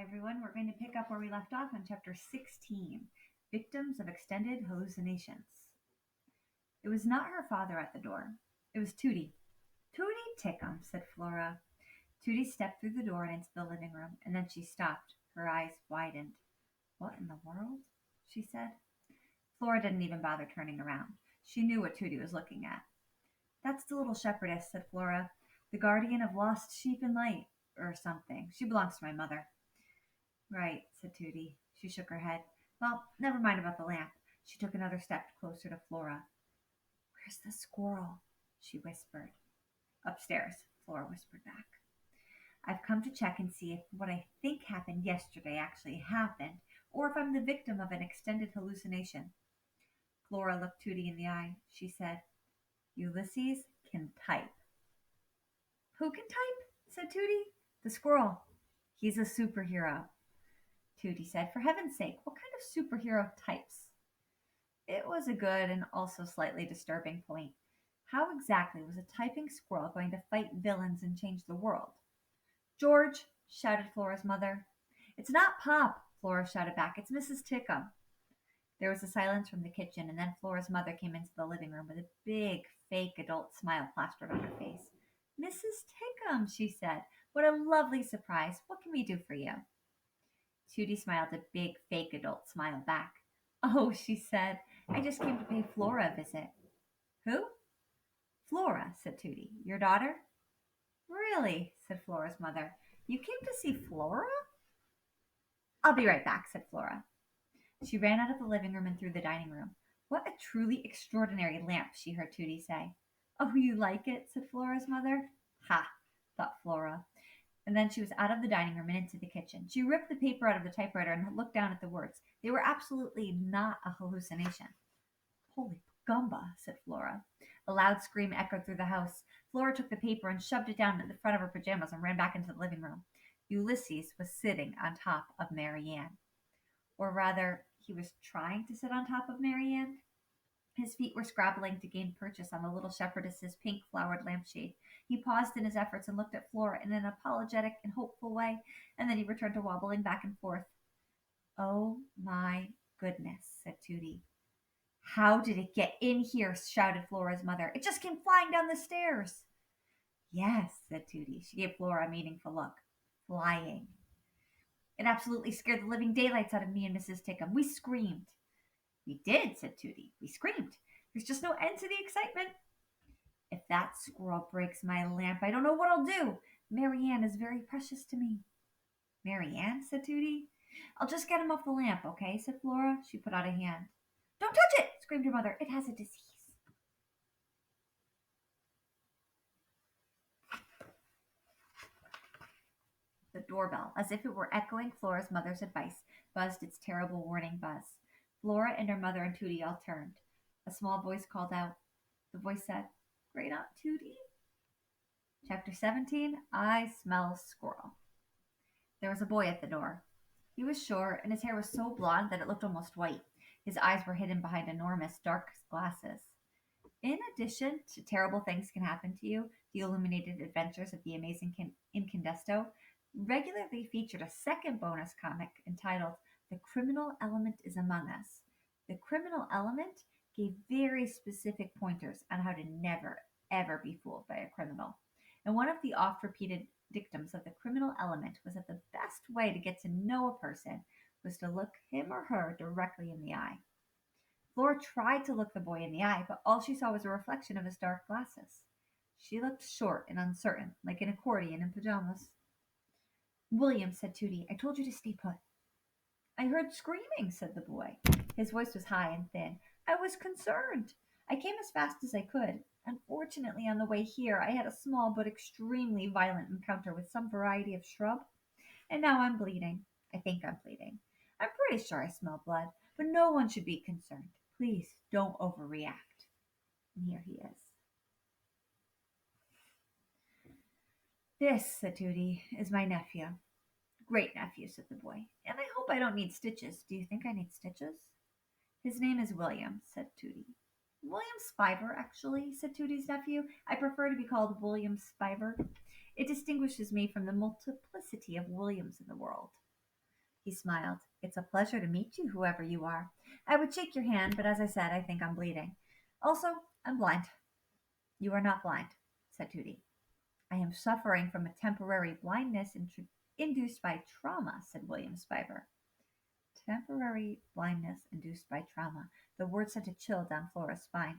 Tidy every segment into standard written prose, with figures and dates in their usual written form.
Hi, everyone. We're going to pick up where we left off on chapter 16, Victims of Extended Hallucinations. It was not her father at the door. It was Tootie. Tootie Tickum, said Flora. Tootie stepped through the door and into the living room, and then she stopped. Her eyes widened. What in the world? She said. Flora didn't even bother turning around. She knew what Tootie was looking at. That's the little shepherdess, said Flora, the guardian of lost sheep and light, or something. She belongs to my mother. Right, said Tootie. She shook her head. Well, never mind about the lamp. She took another step closer to Flora. Where's the squirrel? She whispered. Upstairs, Flora whispered back. I've come to check and see if what I think happened yesterday actually happened, or if I'm the victim of an extended hallucination. Flora looked Tootie in the eye. She said, Ulysses can type. Who can type? Said Tootie. The squirrel. He's a superhero. Tootie said, for heaven's sake, what kind of superhero types? It was a good and also slightly disturbing point. How exactly was a typing squirrel going to fight villains and change the world? George, shouted Flora's mother. It's not Pop, Flora shouted back. It's Mrs. Tickum. There was a silence from the kitchen, and then Flora's mother came into the living room with a big, fake adult smile plastered on her face. Mrs. Tickum, she said, what a lovely surprise. What can we do for you? Tootie smiled a big, fake adult smile back. Oh, she said, I just came to pay Flora a visit. Who? Flora, said Tootie. Your daughter? Really, said Flora's mother. You came to see Flora? I'll be right back, said Flora. She ran out of the living room and through the dining room. What a truly extraordinary lamp, she heard Tootie say. Oh, you like it, said Flora's mother. Ha, thought Flora. And then she was out of the dining room and into the kitchen. She ripped the paper out of the typewriter and looked down at the words. They were absolutely not a hallucination. Holy gumba, said Flora. A loud scream echoed through the house. Flora took the paper and shoved it down at the front of her pajamas and ran back into the living room. Ulysses was sitting on top of Marianne. Or rather, he was trying to sit on top of Marianne. His feet were scrabbling to gain purchase on the little shepherdess's pink-flowered lampshade. He paused in his efforts and looked at Flora in an apologetic and hopeful way, and then he returned to wobbling back and forth. Oh, my goodness, said Tootie. How did it get in here? Shouted Flora's mother. It just came flying down the stairs. Yes, said Tootie. She gave Flora a meaningful look. Flying. It absolutely scared the living daylights out of me and Mrs. Tickum. We screamed. We did, said Tootie. We screamed. There's just no end to the excitement. If that squirrel breaks my lamp, I don't know what I'll do. Marianne is very precious to me. Marianne, said Tootie. I'll just get him off the lamp, okay, said Flora. She put out a hand. Don't touch it, screamed her mother. It has a disease. The doorbell, as if it were echoing Flora's mother's advice, buzzed its terrible warning buzz. Flora and her mother and Tootie all turned. A small voice called out. The voice said, Great Aunt Tootie? Chapter 17, I Smell Squirrel. There was a boy at the door. He was short, and his hair was so blonde that it looked almost white. His eyes were hidden behind enormous, dark glasses. In addition to Terrible Things Can Happen to You, the illuminated adventures of the amazing Incandesto regularly featured a second bonus comic entitled The Criminal Element is Among Us. The criminal element gave very specific pointers on how to never, ever be fooled by a criminal. And one of the oft repeated dictums of the criminal element was that the best way to get to know a person was to look him or her directly in the eye. Flora tried to look the boy in the eye, but all she saw was a reflection of his dark glasses. She looked short and uncertain, like an accordion in pajamas. William, said Tootie, I told you to stay put. I heard screaming, said the boy. His voice was high and thin. I was concerned. I came as fast as I could. Unfortunately, on the way here, I had a small but extremely violent encounter with some variety of shrub, and now I'm bleeding. I think I'm bleeding. I'm pretty sure I smell blood, but no one should be concerned. Please don't overreact. And here he is. This, said Tootie, is my nephew. Great nephew, said the boy. And I hope I don't need stitches. Do you think I need stitches? His name is William, said Tootie. William Spiver, actually, said Tootie's nephew. I prefer to be called William Spiver. It distinguishes me from the multiplicity of Williams in the world. He smiled. It's a pleasure to meet you, whoever you are. I would shake your hand, but as I said, I think I'm bleeding. Also, I'm blind. You are not blind, said Tootie. I am suffering from a temporary blindness induced by trauma, said William Spiver. Temporary blindness induced by trauma. The word sent a chill down Flora's spine.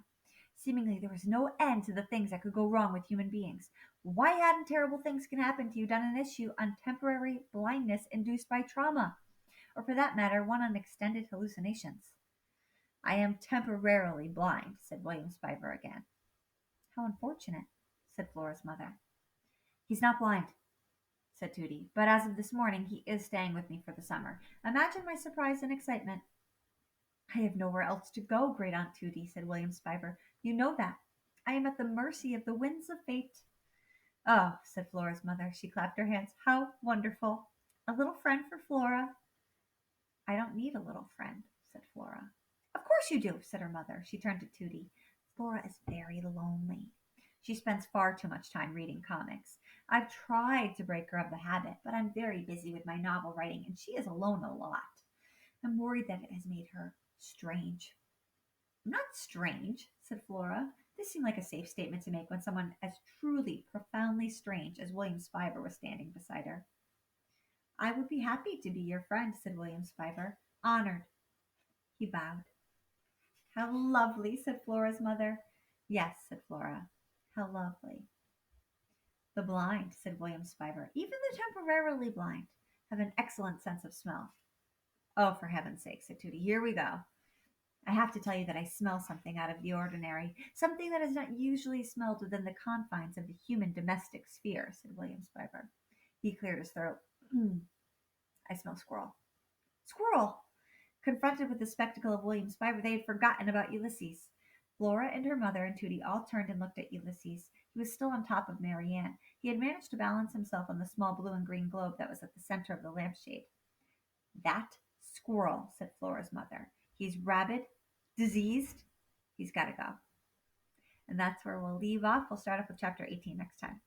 Seemingly there was no end to the things that could go wrong with human beings. Why hadn't terrible things can happen to you done an issue on temporary blindness induced by trauma? Or for that matter, one on extended hallucinations? I am temporarily blind, said William Spiver again. How unfortunate, said Flora's mother. He's not blind, said Tootie, but as of this morning he is staying with me for the summer. Imagine my surprise and excitement. I have nowhere else to go, great Aunt Tootie, said William Spiver. You know that. I am at the mercy of the winds of fate. Oh, said Flora's mother. She clapped her hands. How wonderful. A little friend for Flora. I don't need a little friend, said Flora. Of course you do, said her mother. She turned to Tootie. Flora is very lonely. She spends far too much time reading comics. I've tried to break her of the habit, but I'm very busy with my novel writing, and she is alone a lot. I'm worried that it has made her strange. Not strange, said Flora. This seemed like a safe statement to make when someone as truly, profoundly strange as William Spiver was standing beside her. I would be happy to be your friend, said William Spiver. Honored. He bowed. How lovely, said Flora's mother. Yes, said Flora. How lovely. The blind, said William Spiver, even the temporarily blind, have an excellent sense of smell. Oh, for heaven's sake, said Tootie, here we go. I have to tell you that I smell something out of the ordinary, something that is not usually smelled within the confines of the human domestic sphere, said William Spiver. He cleared his throat. I smell squirrel. Squirrel! Confronted with the spectacle of William Spiver, they had forgotten about Ulysses. Flora and her mother and Tootie all turned and looked at Ulysses. He was still on top of Marianne. He had managed to balance himself on the small blue and green globe that was at the center of the lampshade. That squirrel, said Flora's mother. He's rabid, diseased. He's got to go. And that's where we'll leave off. We'll start up with chapter 18 next time.